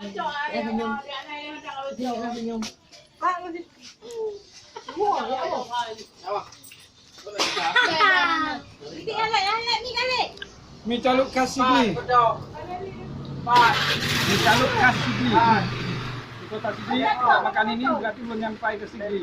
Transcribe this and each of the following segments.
Minum. Minum. Pak, semua ya Allah. Mi caluk kasih ni. Mi caluk kasih ni. Di kota Sigli, makan ini berarti belum nyampai ke Sigli.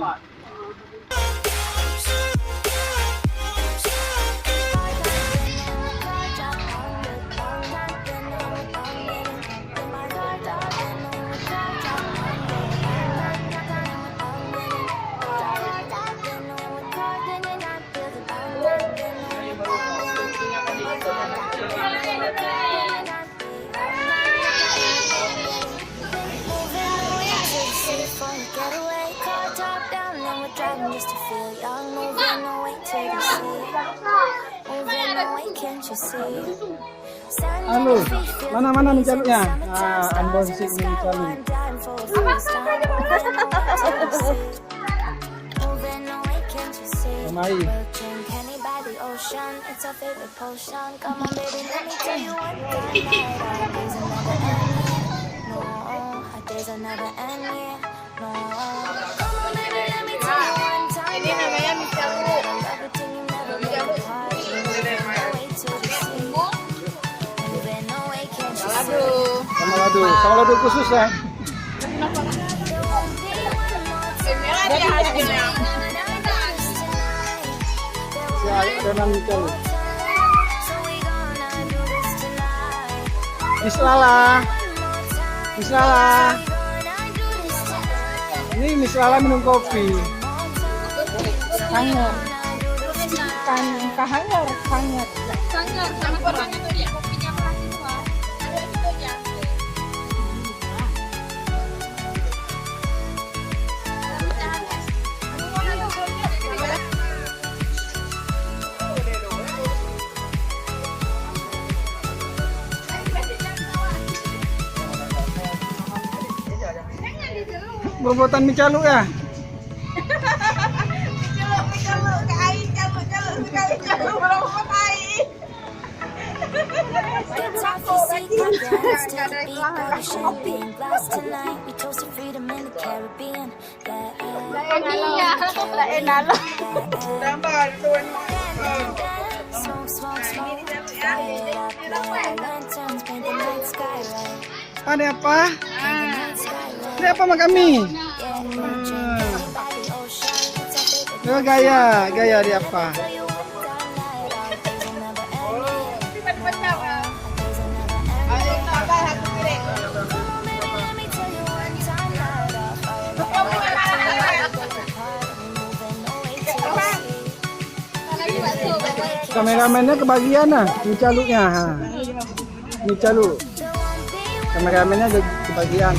Just to feel young, moving away to the sea, moving away, can't you see? Halo, mana mencaluknya? Unboxing mencaluk. Mari. Ini namanya mie caluk. Sama ladu khusus ya. Jadi hasilnya. Adonan mie caluk. Mislala. Ini mislala minum kopi. Sangat. Sangat. Sama orangnya tuh dia kopinya pasti tua. Ada itu aja. Bobotan mie caluk ya. Ada apa? Ada apa sama kami? Gaya dia apa? Kameramennya kebagian nah, mie caluknya. Mie caluk. Kameramennya kebagian.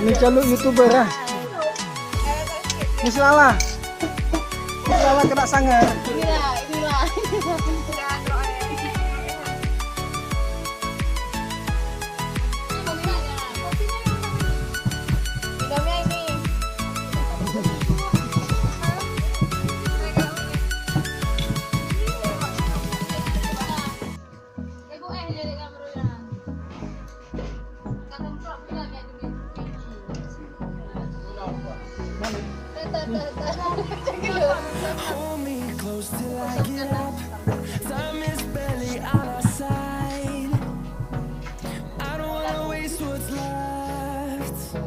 Mie caluk YouTuber ya. Mislala kena sangar. Inilah. Minumnya ini. Ibu jadi kameranya. Kakak prop juga kayak gini. Hold me close till I get up. Time is barely on our side. I don't wanna waste what's left.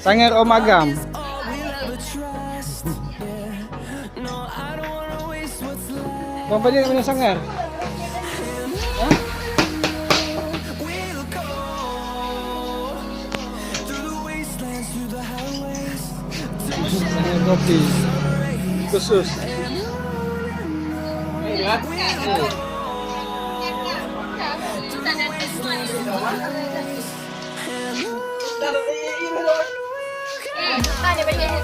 Sangar Om Agam. All we'll ever trust. Yeah. No, I don't wanna waste what's left. Bang Fadil minum sangar. We'll go through the wastelands, through the highways. Sangar kopi khusus. Tanya bagian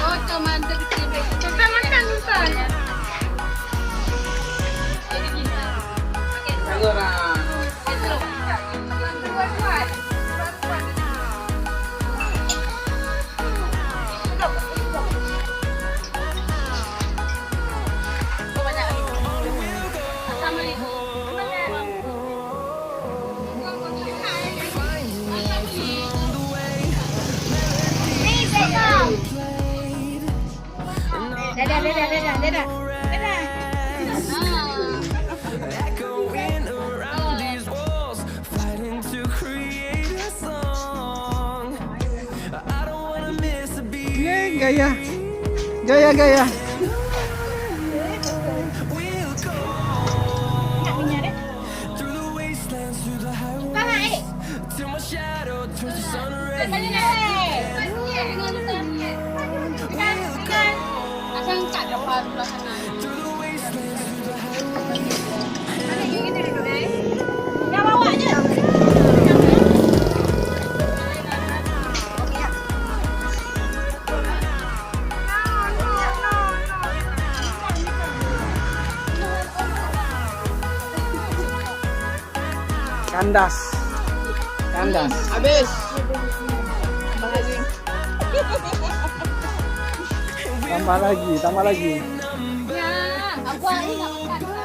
oh teman kecil kita makan misalnya jadi Echoing around these walls, fighting to create a song. I don't wanna miss a beat. Gaya. Gaya. We'll go through the wastelands, through the highways, till my shadow turns to sun rays. Through the wastelands, through the highways. Kandas. Habis. Tambah lagi. Ya, aku ini nggak makan.